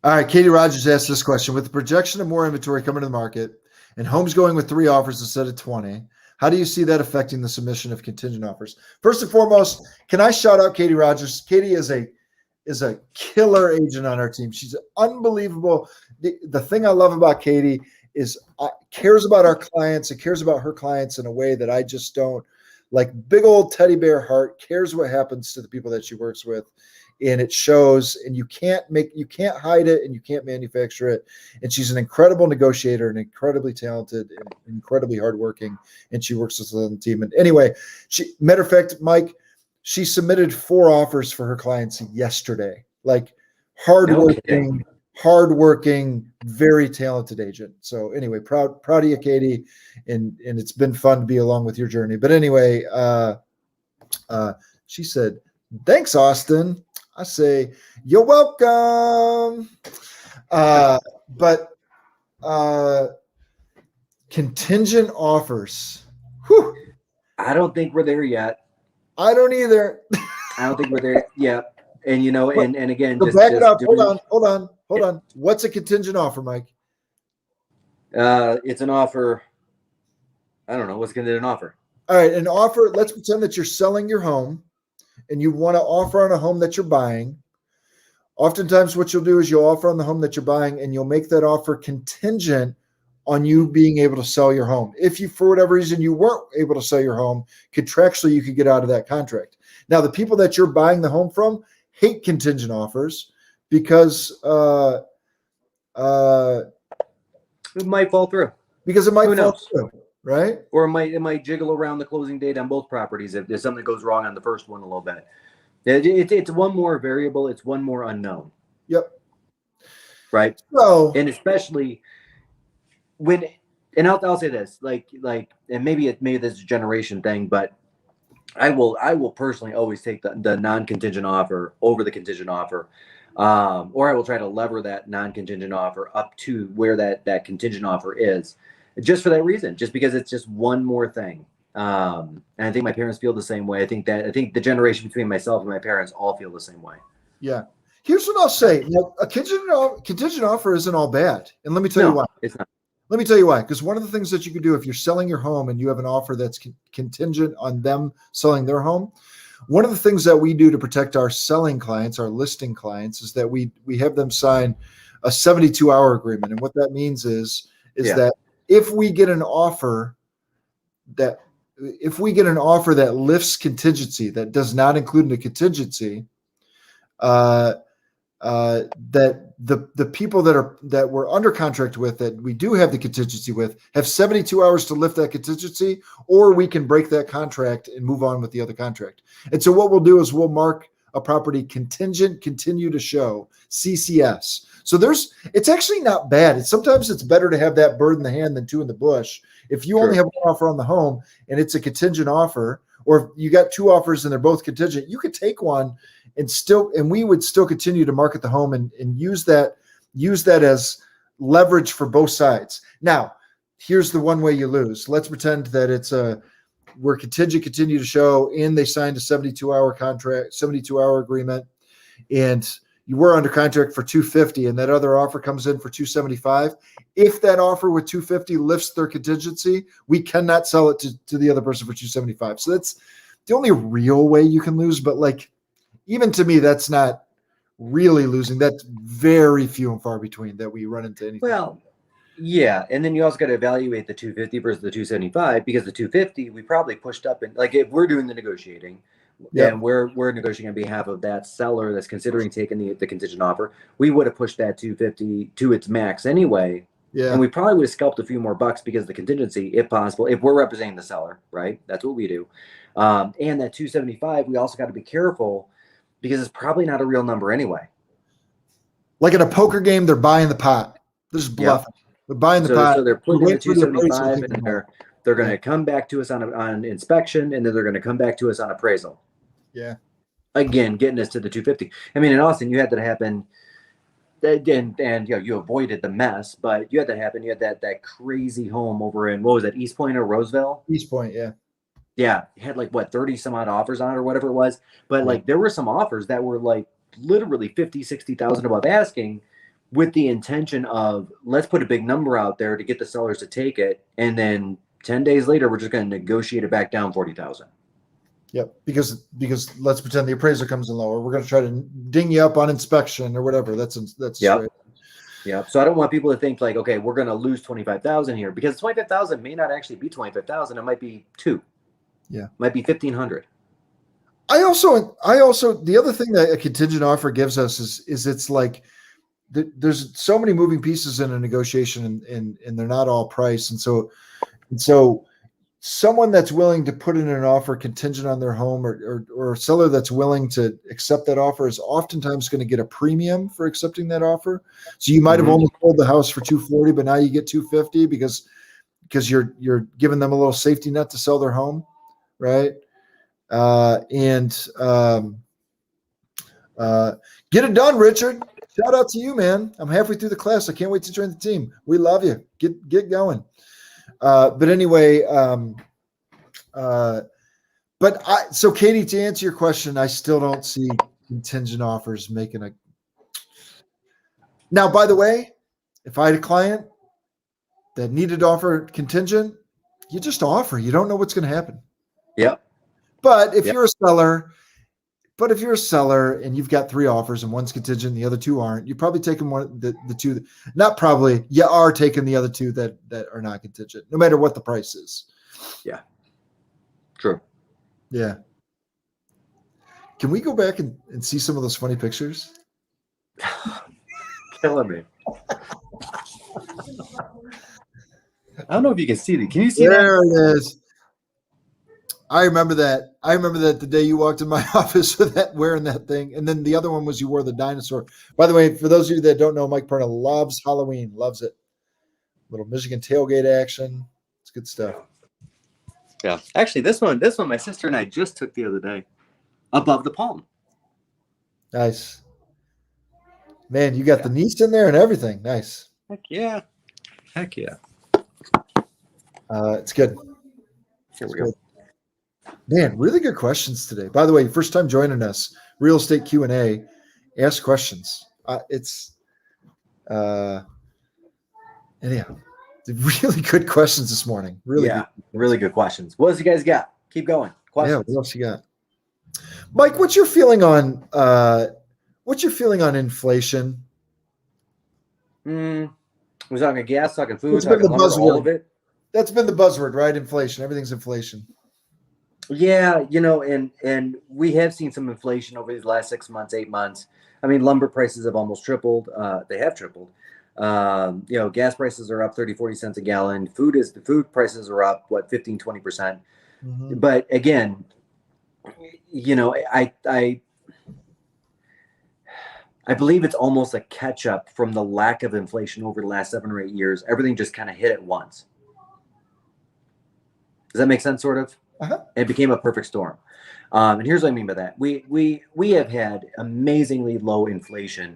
All right, Katie Rogers asked this question. With the projection of more inventory coming to the market and homes going with 3 offers instead of 20, how do you see that affecting the submission of contingent offers? First and foremost, can I shout out Katie Rogers? Katie is a killer agent on our team. She's unbelievable. The thing I love about Katie is cares about our clients and cares about her clients in a way that I just don't. Like big old teddy bear heart, cares what happens to the people that she works with. And it shows, and you can't hide it, and you can't manufacture it. And she's an incredible negotiator and incredibly talented and incredibly hardworking. And she works with us on the team. And anyway, matter of fact, Mike, she submitted 4 offers for her clients yesterday. Like hardworking, very talented agent. So anyway, proud of you, Katie. And it's been fun to be along with your journey. But anyway, she said, thanks, Austin. I say, you're welcome. But contingent offers. I don't think we're there yet. I don't either. I don't think we're there yet. And and again, So just back it up. doing, Hold on. What's a contingent offer, Mike? it's an offer. I don't know what's going to be an offer. All right, an offer. Let's pretend that you're selling your home, and you want to offer on a home that you're buying. Oftentimes, what you'll do is you'll offer on the home that you're buying, and you'll make that offer contingent on you being able to sell your home. If you, for whatever reason, you weren't able to sell your home, contractually, you could get out of that contract. Now, the people that you're buying the home from hate contingent offers because It might fall through. Because it might Who fall knows? through, right? Or it might jiggle around the closing date on both properties if something goes wrong on the first one a little bit. It's one more variable. It's one more unknown. Yep. Right. So, And especially when, and I'll say this, like, and maybe this is a generation thing, but I will personally always take the non-contingent offer over the contingent offer. Or I will try to lever that non-contingent offer up to where that contingent offer is, just for that reason, just because it's just one more thing. And I think my parents feel the same way. I think the generation between myself and my parents all feel the same way. yeah. Here's what I'll say. Now, a contingent offer isn't all bad. And let me tell you why. It's not. Let me tell you why. Because one of the things that you can do if you're selling your home and you have an offer that's contingent on them selling their home, one of the things that we do to protect our selling clients, our listing clients, is that we have them sign a 72-hour agreement. And what that means is that if we get an offer that lifts contingency, that does not include a contingency, that the people that we're under contract with, that we do have the contingency with, have 72 hours to lift that contingency, or we can break that contract and move on with the other contract. And so what we'll do is we'll mark a property contingent, continue to show, CCS. So it's actually not bad. Sometimes it's better to have that bird in the hand than two in the bush. If you only have one offer on the home and it's a contingent offer, or if you got two offers and they're both contingent, you could take one and we would still continue to market the home and use that as leverage for both sides. Now, here's the one way you lose. Let's pretend that we're contingent, continue to show, and they signed a 72-hour contract, 72-hour agreement, and you were under contract for $250, and that other offer comes in for $275. If that offer with $250 lifts their contingency, we cannot sell it to the other person for $275. So that's the only real way you can lose. But even to me, that's not really losing. That's very few and far between that we run into anything. Well, yeah, and then you also got to evaluate the 250 versus the 275, because the 250 we probably pushed up, and if we're doing the negotiating, and we're negotiating on behalf of that seller that's considering taking the contingent offer, we would have pushed that 250 to its max anyway. Yeah. And we probably would have scalped a few more bucks because of the contingency, if possible, if we're representing the seller, right? That's what we do. And that 275, we also got to be careful because it's probably not a real number anyway. Like in a poker game, they're buying the pot. They're just bluffing. Yep. They're buying the pot. So they're putting in the 275, and they're going to come back to us on inspection, and then they're going to come back to us on appraisal. Yeah. Again, getting us to the 250. I mean, in Austin, you had that happen, and you avoided the mess, but you had that happen. You had that crazy home over in, what was that, East Point or Roseville? East Point, yeah. Yeah, it had 30 some odd offers on it or whatever it was. But there were some offers that were literally 50, 60,000 above asking, with the intention of, let's put a big number out there to get the sellers to take it, and then 10 days later we're just going to negotiate it back down 40,000. Yep, because let's pretend the appraiser comes in lower. We're going to try to ding you up on inspection or whatever. That's yep. Straight. Yeah. So I don't want people to think okay, we're going to lose 25,000 here, because 25,000 may not actually be 25,000. It might be 2. Yeah. Might be 1,500. I also the other thing that a contingent offer gives us is it's there's so many moving pieces in a negotiation, and they're not all price, and so someone that's willing to put in an offer contingent on their home, or a seller that's willing to accept that offer, is oftentimes going to get a premium for accepting that offer. So you might have only sold the house for $240, but now you get $250 because you're giving them a little safety net to sell their home, right? Get it done, Richard. Shout out to you, man. I'm halfway through the class. I can't wait to join the team. We love you. Get going. But anyway, So Katie, to answer your question, I still don't see contingent offers making a. Now, by the way, if I had a client that needed to offer contingent, you just offer. You don't know what's going to happen. Yep. But if Yep. you're a seller and you've got 3 offers and one's contingent and the other 2 aren't, you're probably taking the 2. Not probably. You are taking the other 2 that are not contingent, no matter what the price is. Yeah. True. Yeah. Can we go back and see some of those funny pictures? Killing me. I don't know if you can see it. Can you see There that? it is. I remember that. The day you walked in my office with that, wearing that thing. And then the other one was you wore the dinosaur. By the way, for those of you that don't know, Mike Perna loves Halloween, loves it. Little Michigan tailgate action. It's good stuff. Yeah. Actually, this one, my sister and I just took the other day. Above the palm. Nice. Man, you got the niece in there and everything. Nice. Heck yeah. Heck yeah. It's good. Here we go. Man, really good questions today. By the way, first time joining us, real estate Q&A, ask questions. Anyhow, really good questions this morning. Really good questions. What else you guys got? Keep going. Questions. Yeah, what else you got? Mike, what's your feeling on inflation? We're talking gas, talking food, It's been talking the lumber, all buzzword. of it. That's been the buzzword, right? Inflation. Everything's inflation. Yeah, and we have seen some inflation over these last 6 months, 8 months. I mean, lumber prices have almost tripled. They have tripled. Gas prices are up 30, 40 cents a gallon. Food prices are up, 15, 20%. Mm-hmm. But again, I believe it's almost a catch up from the lack of inflation over the last 7 or 8 years. Everything just kind of hit at once. Does that make sense? Sort of. Uh-huh. It became a perfect storm. And here's what I mean by that. We have had amazingly low inflation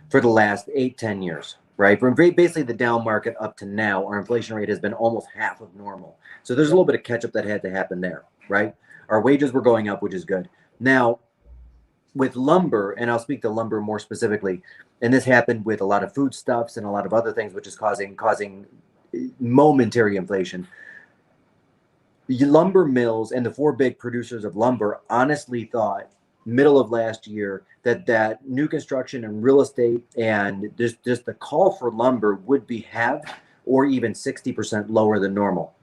for the last 8-10 years, right? From basically the down market up to now, our inflation rate has been almost half of normal. So there's a little bit of catch up that had to happen there, right? Our wages were going up, which is good. Now, with lumber, and I'll speak to lumber more specifically, and this happened with a lot of foodstuffs and a lot of other things, which is causing momentary inflation. Lumber mills and the 4 big producers of lumber honestly thought middle of last year that new construction and real estate and just the call for lumber would be halved or even 60% lower than normal.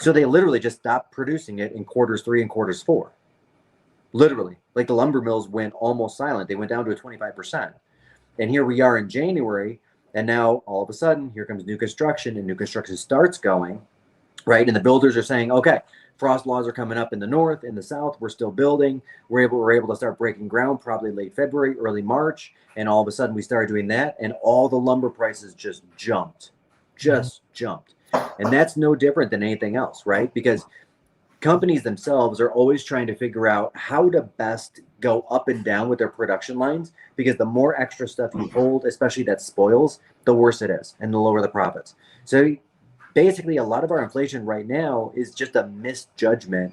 So they literally just stopped producing it in quarters 3 and quarters 4. Literally, like the lumber mills went almost silent. They went down to a 25%. And here we are in January, and now all of a sudden, here comes new construction, and new construction starts going, right? And the builders are saying, okay, frost laws are coming up in the north, in the south, we're still building. We're able to start breaking ground probably late February, early March. And all of a sudden we started doing that, and all the lumber prices just jumped. And that's no different than anything else, right? Because companies themselves are always trying to figure out how to best go up and down with their production lines, because the more extra stuff you hold, especially that spoils, the worse it is and the lower the profits. So basically a lot of our inflation right now is just a misjudgment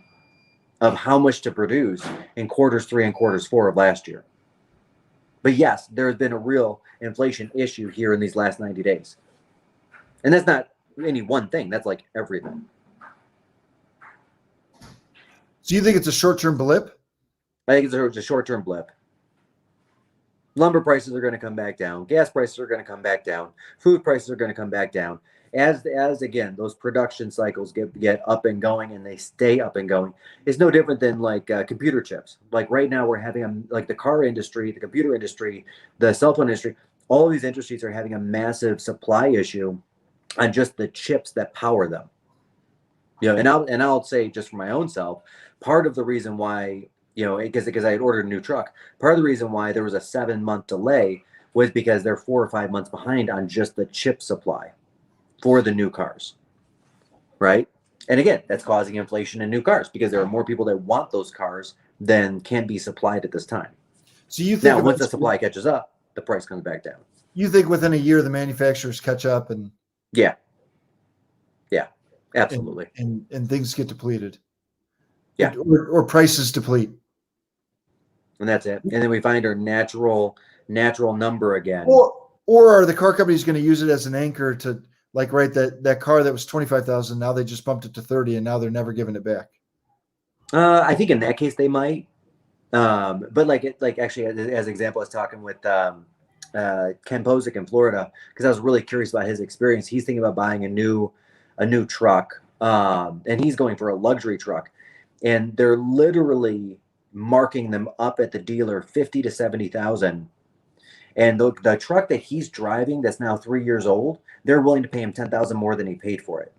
of how much to produce in quarters 3 and quarters 4 of last year. But yes, there's been a real inflation issue here in these last 90 days. And that's not any one thing, that's like everything. So you think it's a short-term blip? I think it's a short-term blip. Lumber prices are going to come back down. Gas prices are going to come back down. Food prices are going to come back down. As again, those production cycles get up and going, and they stay up and going. It's no different than like computer chips. Like right now, we're having like the car industry, the computer industry, the cell phone industry. All of these industries are having a massive supply issue on just the chips that power them. And I'll say just for my own self, part of the reason why, because I had ordered a new truck, part of the reason why there was a 7-month delay was because they're 4 or 5 months behind on just the chip supply for the new cars, right? And again, that's causing inflation in new cars because there are more people that want those cars than can be supplied at this time. So you think now, once the supply catches up, the price comes back down. You think within a year the manufacturers catch up and yeah, absolutely, and things get depleted. Yeah. or prices deplete. And that's it. And then we find our natural number again. Or are the car companies going to use it as an anchor to like, right, that car that was 25,000, now they just bumped it to 30 and now they're never giving it back. I think in that case they might. But like actually as an example, I was talking with Ken Posick in Florida because I was really curious about his experience. He's thinking about buying a new truck, and he's going for a luxury truck, and they're literally marking them up at the dealer 50 to 70,000. And the truck that he's driving that's now 3 years old, they're willing to pay him 10,000 more than he paid for it.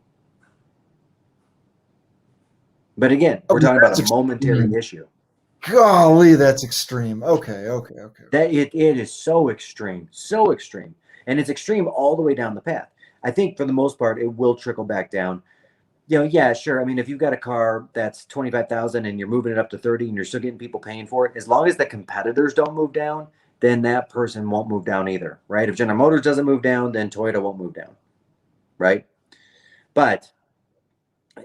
But again, we're talking about a momentary issue. Golly, that's extreme. Okay. That it is so extreme, and it's extreme all the way down the path. I think for the most part, it will trickle back down. Yeah, sure. I mean, if you've got a car that's 25,000 and you're moving it up to 30 and you're still getting people paying for it, as long as the competitors don't move down, then that person won't move down either, right? If General Motors doesn't move down, then Toyota won't move down, right? But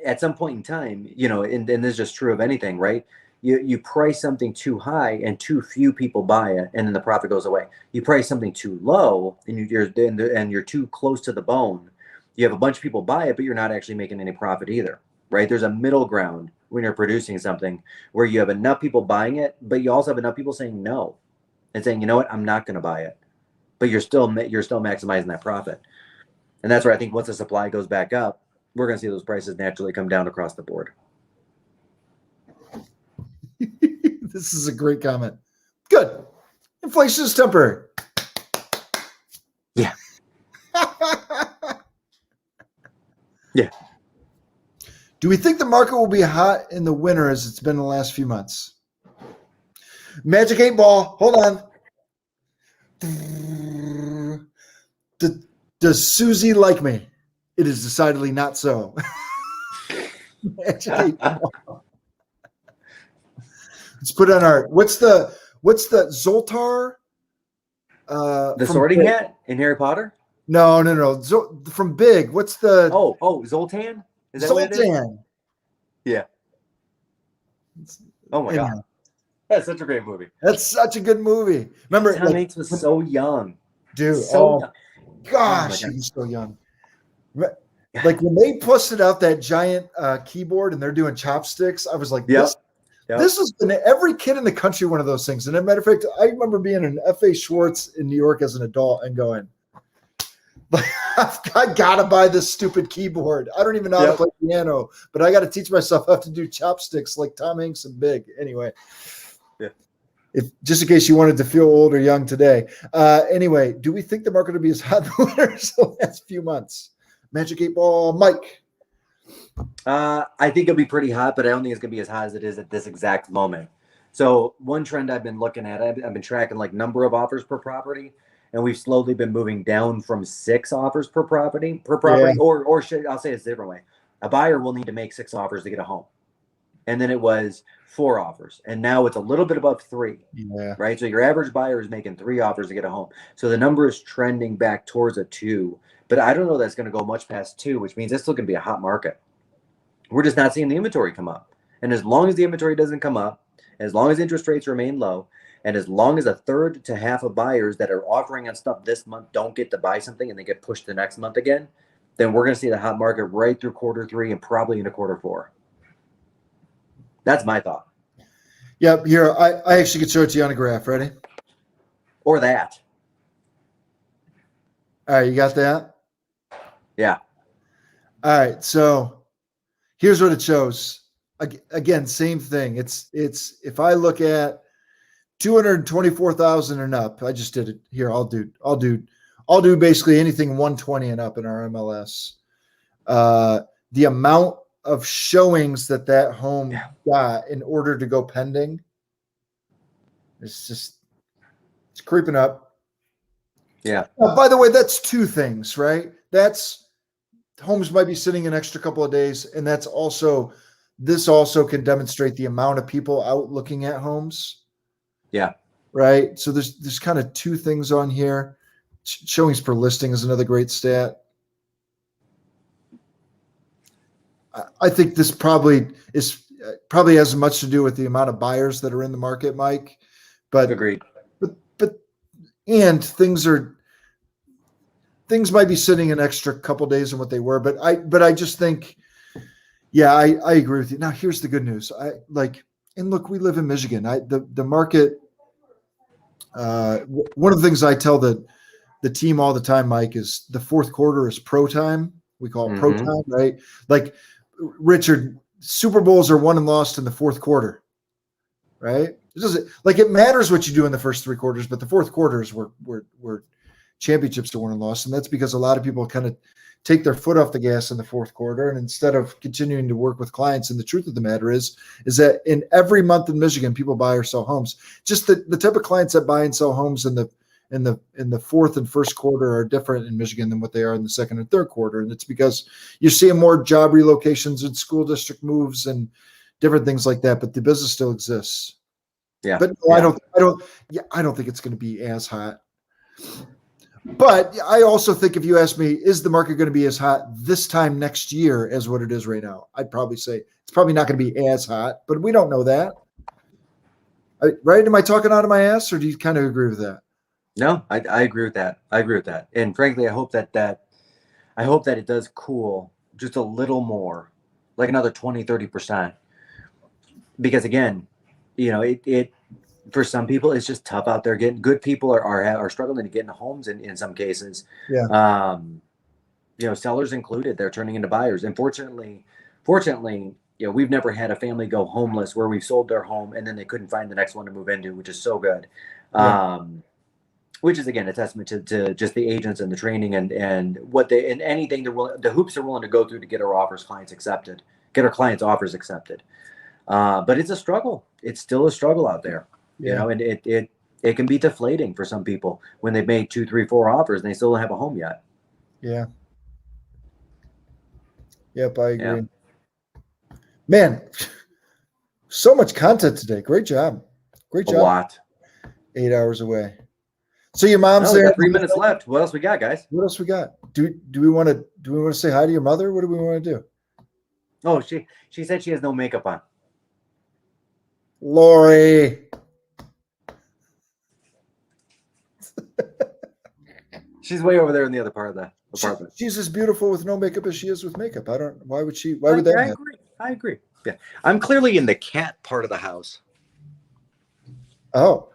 at some point in time, and this is just true of anything, right? You price something too high and too few people buy it, and then the profit goes away. You price something too low and you're too close to the bone. You have a bunch of people buy it, but you're not actually making any profit either, right? There's a middle ground when you're producing something where you have enough people buying it, but you also have enough people saying no and saying, you know what, I'm not going to buy it. But you're still maximizing that profit. And that's where I think once the supply goes back up, we're going to see those prices naturally come down across the board. This is a great comment. Good. Inflation is temporary. Yeah. Yeah. Do we think the market will be hot in the winter as it's been the last few months? Magic 8 Ball. Hold on. Does Susie like me? It is decidedly not so. Magic 8 Ball. Let's put on our what's the Zoltar? The Sorting Hat in Harry Potter? No. From Big. What's the Zoltan? Is that Zoltan? what it is? Yeah. Oh my God. That's such a great movie. That's such a good movie. Remember, Tom Hanks was so young. Dude, young. Gosh, he's so young. Like when they busted out that giant keyboard and they're doing chopsticks, I was like, this is every kid in the country one of those things. And as a matter of fact, I remember being in F.A. Schwartz in New York as an adult and going, I gotta buy this stupid keyboard. I don't even know how to play piano, but I got to teach myself how to do chopsticks like Tom Hanks and Big. Anyway, just in case you wanted to feel old or young today. Anyway, do we think the market will be as hot in the winter as the last few months? Magic 8 Ball, Mike. I think it'll be pretty hot, but I don't think it's gonna be as hot as it is at this exact moment. So one trend I've been looking at, I've been tracking like number of offers per property, and we've slowly been moving down from 6 offers per property, or I'll say it's a different way. A buyer will need to make 6 offers to get a home. And then it was 4 offers. And now it's a little bit above 3. Yeah. Right. So your average buyer is making 3 offers to get a home. So the number is trending back towards a 2. But I don't know that's going to go much past 2, which means it's still going to be a hot market. We're just not seeing the inventory come up. And as long as the inventory doesn't come up, as long as interest rates remain low, and as long as a third to half of buyers that are offering on stuff this month don't get to buy something and they get pushed to the next month again, then we're going to see the hot market right through Q3 and probably into Q4. That's my thought. Yep. Here, I actually could show it to you on a graph. Ready? Or that. All right. You got that? Yeah. All right. So here's what it shows. Again, same thing. It's if I look at 224,000 and up, I just did it here. I'll do basically anything 120 and up in our MLS. The amount of showings that home got in order to go pending, it's creeping up. Yeah. By the way, that's 2 things, right? That's homes might be sitting an extra couple of days, and this also can demonstrate the amount of people out looking at homes. Yeah. Right. So there's kind of 2 things on here. Showings per listing is another great stat. I think this probably is, probably has much to do with the amount of buyers that are in the market, Mike. But Agreed. And things might be sitting an extra couple days than what they were. But I just think, yeah, I agree with you. Now here's the good news. And look, we live in Michigan. The market. One of the things I tell the team all the time, Mike, is the fourth quarter is pro time. We call it pro time, right? Like Richard, Super Bowls are won and lost in the fourth quarter, right? It doesn't like it matters what you do in the first three quarters, but the fourth quarters were championships are won and lost, and that's because a lot of people kind of take their foot off the gas in the fourth quarter, and instead of continuing to work with clients. And the truth of the matter is that in every month in Michigan, people buy or sell homes. Just the type of clients that buy and sell homes in the fourth and first quarter are different in Michigan than what they are in the second and third quarter. And it's because you're seeing more job relocations and school district moves and different things like that, but the business still exists. Yeah. But no, I don't think it's going to be as hot. But I also think if you ask me, is the market going to be as hot this time next year as what it is right now? I'd probably say it's probably not going to be as hot, but we don't know that. Right? Am I talking out of my ass, or do you kind of agree with that? No, I agree with that. And frankly, I hope that it does cool just a little more, like another 20, 30%. Because again, it for some people, it's just tough out there. Getting good people are struggling to get into homes in some cases. Yeah. Sellers included, they're turning into buyers. And fortunately, we've never had a family go homeless where we've sold their home and then they couldn't find the next one to move into, which is so good. Yeah. Which is again a testament to just the agents and the training and anything the hoops they're willing to go through to get our clients offers accepted. But it's a struggle. It's still a struggle out there. Yeah. And it can be deflating for some people when they've made 2, 3, 4 offers and they still don't have a home yet. Yeah. Yep, I agree. Yeah. Man, so much content today. Great job. Great job. A lot. 8 hours away. So your mom's We there. got 3 minutes left. What else we got, guys? What else we got? Do we want to say hi to your mother? What do we want to do? Oh, she said she has no makeup on. Lori. She's way over there in the other part of the apartment. She's as beautiful with no makeup as she is with makeup. Why would that happen? I agree. Yeah. I'm clearly in the cat part of the house. Oh.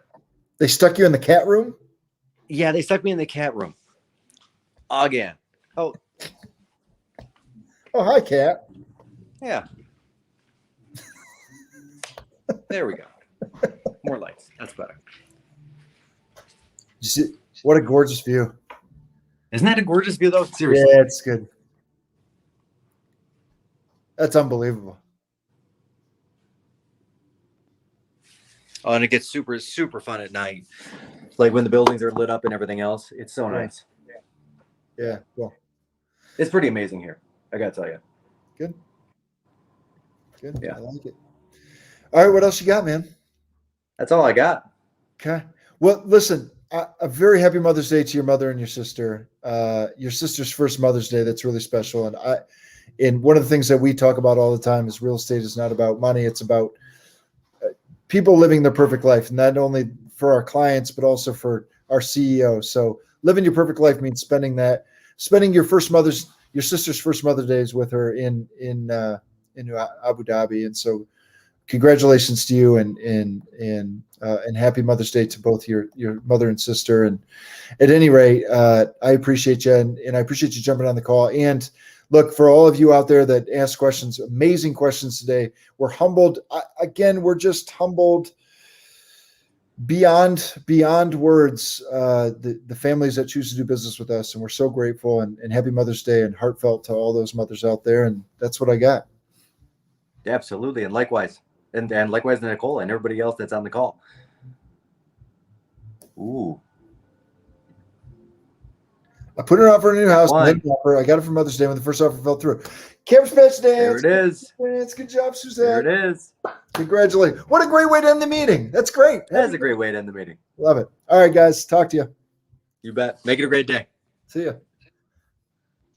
They stuck you in the cat room? Yeah, they stuck me in the cat room. Again. Oh, hi, cat. yeah. There we go. More lights. That's better. You see, what a gorgeous view. Isn't that a gorgeous view, though? Seriously. Yeah, it's good. That's unbelievable. Oh, and it gets super, super fun at night. Like when the buildings are lit up and everything else. It's so nice. Yeah, cool. It's pretty amazing here. I got to tell you. Good. Yeah. I like it. All right, what else you got, man? That's all I got. Okay. Well, listen, a very happy Mother's Day to your mother and your sister. Your sister's first Mother's Day. That's really special. And one of the things that we talk about all the time is real estate is not about money. It's about people living their perfect life, not only for our clients, but also for our CEO. So living your perfect life means spending your sister's first Mother's Days with her in Abu Dhabi. And so congratulations to you and happy Mother's Day to both your mother and sister. And at any rate, I appreciate you and I appreciate you jumping on the call. And look, for all of you out there that asked questions, amazing questions today. We're humbled. We're just humbled beyond words, the families that choose to do business with us. And we're so grateful and happy Mother's Day and heartfelt to all those mothers out there. And that's what I got. Yeah, absolutely. And likewise. And likewise to Nicole and everybody else that's on the call. Ooh. I put an offer in a new house. I got it for Mother's Day when the first offer fell through. Cameras patch dance. There it is. Dance. Good job, Suzanne. There it is. Congratulations. What a great way to end the meeting. That's great. That is a great way to end the meeting. Love it. All right, guys. Talk to you. You bet. Make it a great day. See ya.